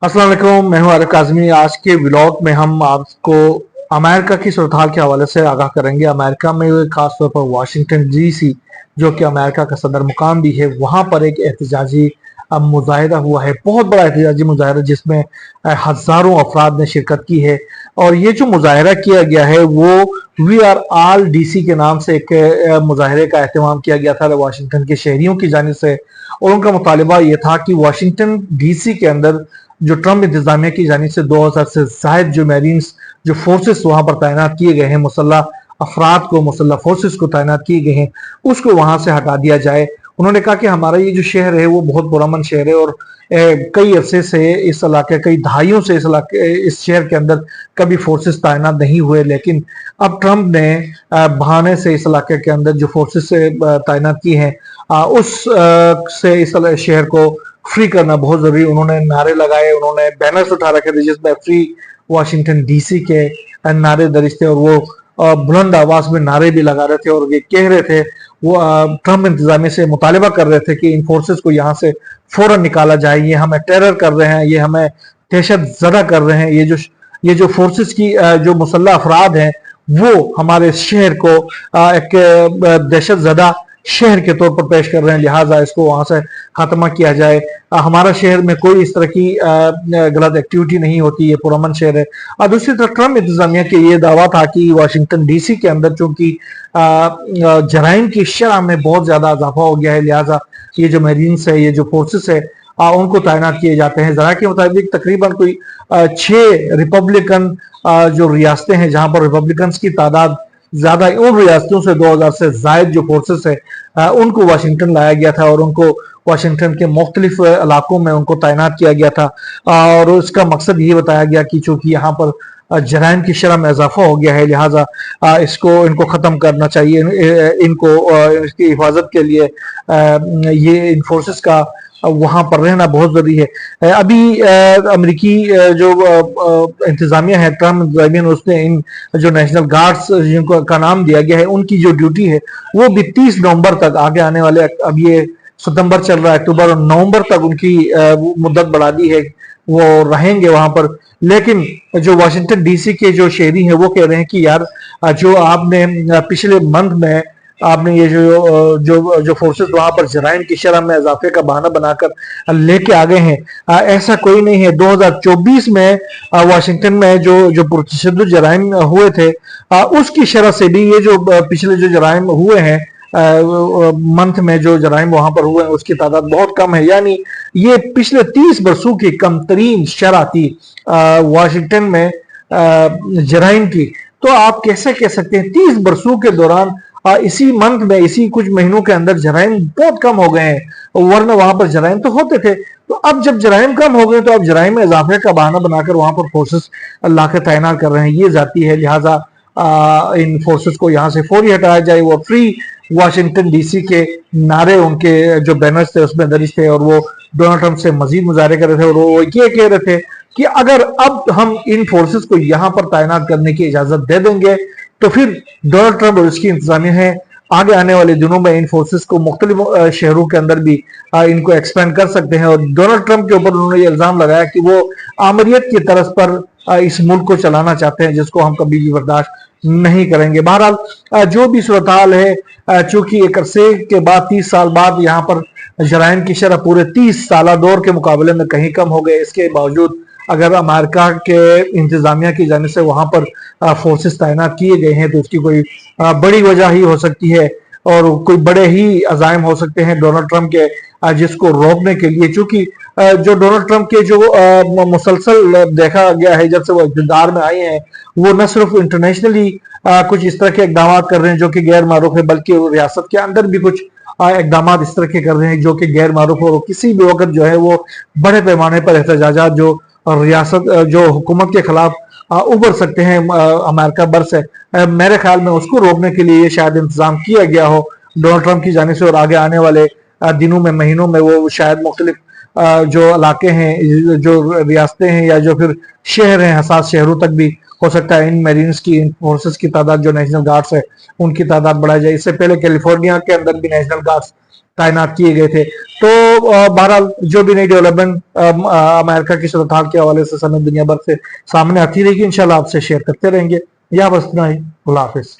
अस्सलाम वालेकुम, मैं हूं आरिफ काज़मी। आज के व्लॉग में हम आपको अमेरिका की सूरत हाल के हवाले से आगाह करेंगे। अमेरिका में खास तौर पर वाशिंगटन डीसी, जो कि अमेरिका का सदर मुकाम भी है, वहां पर एक एहतजाजी मुजाहिदा हुआ है, बहुत बड़ा एहतजाजी मुजाहिदा, जिसमें हजारों अफराद ने शिरकत की है। और ये जो मुजाहिरा किया गया है वो वी आर ऑल डीसी के नाम से एक मुजाहिरे का एहतमाम किया गया था वाशिंगटन के शहरियों की जानिब से। और उनका मुतालिबा ये था कि वाशिंगटन डीसी के अंदर जो ट्रम्प इंतजामिया की जानिब से 2000 से जायद जो मैरीन्स, जो फोर्सेस वहां पर तैनात किए गए हैं, मुसल्ह अफराद को, मुसल्ह फोर्सेस को तैनात किए गए हैं, उसको वहां से हटा दिया जाए। उन्होंने कहा कि हमारा ये जो शहर है वो बहुत पुरअमन शहर है और कई अरसे से इस इलाके, कई दहाइयों से इस शहर के अंदर कभी फोर्सेस तैनात नहीं हुए, लेकिन अब ट्रंप ने बहाने से इस इलाके के अंदर जो फोर्सेस तैनात की हैं उस से इस शहर को फ्री करना बहुत जरूरी। उन्होंने नारे लगाए, उन्होंने बैनर्स उठा रखे थे जिसमें फ्री वाशिंगटन डीसी के नारे दर्ज थे, और वो बुलंद आवाज में नारे भी लगा रहे थे और ये कह रहे थे, वो ट्रम्प इंतजामिया से मुतालिबा कर रहे थे कि इन फोर्सेस को यहाँ से फौरन निकाला जाए, ये हमें टेरर कर रहे हैं, ये हमें दहशत जदा कर रहे हैं, ये जो फोर्सेस की जो मुसल्ह अफराद हैं वो हमारे शहर को एक दहशत जदा शहर के तौर पर पेश कर रहे हैं, लिहाजा इसको वहां से खात्मा किया जाए। हमारा शहर में कोई इस तरह की गलत एक्टिविटी नहीं होती, ये पुरअमन शहर है। और दूसरी तरफ ट्रम्प इंतजामिया के ये दावा था कि वाशिंगटन डीसी के अंदर चूंकि जराइम की शरह में बहुत ज्यादा इजाफा हो गया है, लिहाजा ये जो मरीन्स है, ये जो फोर्सेस है, उनको तैनात किए जाते हैं। जरा के मुताबिक तकरीबन कोई 6 रिपब्लिकन जो रियासतें हैं जहां पर रिपब्लिकन की तादाद ज्यादा, उन रियासतों से 2000 से जायद जो फोर्सेस है उनको वाशिंगटन लाया गया था और उनको वाशिंगटन के मुख्तलिफ इलाकों में उनको तैनात किया गया था। और उसका मकसद ये बताया गया कि चूंकि यहाँ पर जराइम की शरह में इजाफा हो गया है, लिहाजा इनको ख़त्म करना चाहिए, इनको इसकी हिफाजत के लिए ये इन फोर्सेस का वहां पर रहना बहुत जरूरी है। अभी अमेरिकी जो इंतजामिया है, ट्रम्प इंतजामिया ने, उसने इन जो नेशनल गार्ड्स जिनको का नाम दिया गया है, उनकी जो ड्यूटी है वो भी 30 नवंबर तक, आगे आने वाले, अब ये सितंबर चल रहा है, अक्टूबर और नवंबर तक उनकी मुद्दत बढ़ा दी है, वो रहेंगे वहां पर। लेकिन जो वाशिंगटन डीसी के जो शहरी हैं वो कह रहे हैं कि यार, जो आपने पिछले मंथ में आपने ये जो फोर्सेस वहां पर जराइम की शरह में इजाफे का बहाना बनाकर लेके आ गए हैं, ऐसा कोई नहीं है। 2024 में वाशिंगटन में जो पुरतशद्दुद जराइम हुए थे, उसकी शरह से भी ये जो पिछले जो जराइम हुए हैं, मंथ में जो जराइम वहां पर हुए हैं, उसकी तादाद बहुत कम है। यानी ये पिछले 30 बरसों की कम तरीन शरह थी वाशिंगटन में जराइम की। तो आप कैसे कह सकते हैं 30 बरसों के दौरान इसी मंथ में, इसी कुछ महीनों के अंदर जराइम बहुत कम हो गए हैं, वरना वहां पर जराइम तो होते थे। तो अब जब जराइम कम हो गए तो अब जराइम में इजाफे का बहाना बनाकर वहां पर फोर्सेस लाकर तैनात कर रहे हैं, ये जाती है। लिहाजा इन फोर्सेस को यहां से फौरी हटाया जाए। वो फ्री वाशिंगटन डीसी के नारे, उनके जो बैनर्स थे उसमें दर्ज थे, और वो डोनाल्ड ट्रंप से मजीद मुजाहरे कर रहे थे, और वो ये कह रहे थे कि अगर अब हम इन फोर्सेस को यहां पर तैनात करने की इजाजत दे देंगे तो फिर डोनाल्ड ट्रंप और उसकी इंतजामिया है आगे आने वाले दिनों में इन फोर्सेस को मुख्तलिफ शहरों के अंदर भी इनको एक्सपेंड कर सकते हैं। और डोनाल्ड ट्रंप के ऊपर उन्होंने ये इल्जाम लगाया कि वो आमरीत की तरफ पर इस मुल्क को चलाना चाहते हैं, जिसको हम कभी भी बर्दाश्त नहीं करेंगे। बहरहाल जो भी सूरत हाल है, चूंकि एक अरसे के बाद, 30 साल बाद, यहाँ पर जराइम की शरह पूरे 30 साल दौर के मुकाबले में कहीं कम हो गए। इसके बावजूद अगर अमेरिका के इंतजामिया की जाने से वहां पर फोर्सेस तैनात किए गए हैं तो उसकी कोई बड़ी वजह ही हो सकती है, और कोई बड़े ही अजायम हो सकते हैं डोनाल्ड ट्रंप के, जिसको रोकने के लिए। चूंकि जो डोनाल्ड ट्रंप के जो मुसलसल देखा गया है जब से वो इक़्तिदार में आए हैं, वो न सिर्फ इंटरनेशनली कुछ इस तरह के इकदाम कर रहे हैं जो कि गैर मारूफ है, बल्कि रियासत के अंदर भी कुछ इकदाम इस तरह के कर रहे हैं जो कि गैर मारूफ, और किसी भी वक्त जो है वो बड़े पैमाने पर एहतजाजात जो रियासत, जो हुकूमत के खिलाफ उभर सकते हैं अमेरिका भर से, मेरे ख्याल में उसको रोकने के लिए शायद इंतजाम किया गया हो डोनाल्ड ट्रंप की जाने से। और आगे आने वाले दिनों में, महीनों में वो शायद मुख्तलिफ जो इलाके हैं, जो रियासतें हैं, या जो फिर शहर हैं, हसास शहरों तक भी हो सकता है इन मेरीन्स की, इन फोर्सेस की तादाद, जो नेशनल गार्ड्स है, उनकी तादाद बढ़ाई जाए। इससे पहले कैलिफोर्निया के अंदर भी नेशनल गार्ड्स تعینات کیے گئے تھے. تو بہرحال جو بھی نئی ڈیولپمنٹ امریکہ کی صورتحال کے حوالے سے سمیت دنیا بھر سے سامنے آتی رہے گی انشاءاللہ آپ سے شیئر کرتے رہیں گے. یا بس اتنا ہی. اللہ حافظ.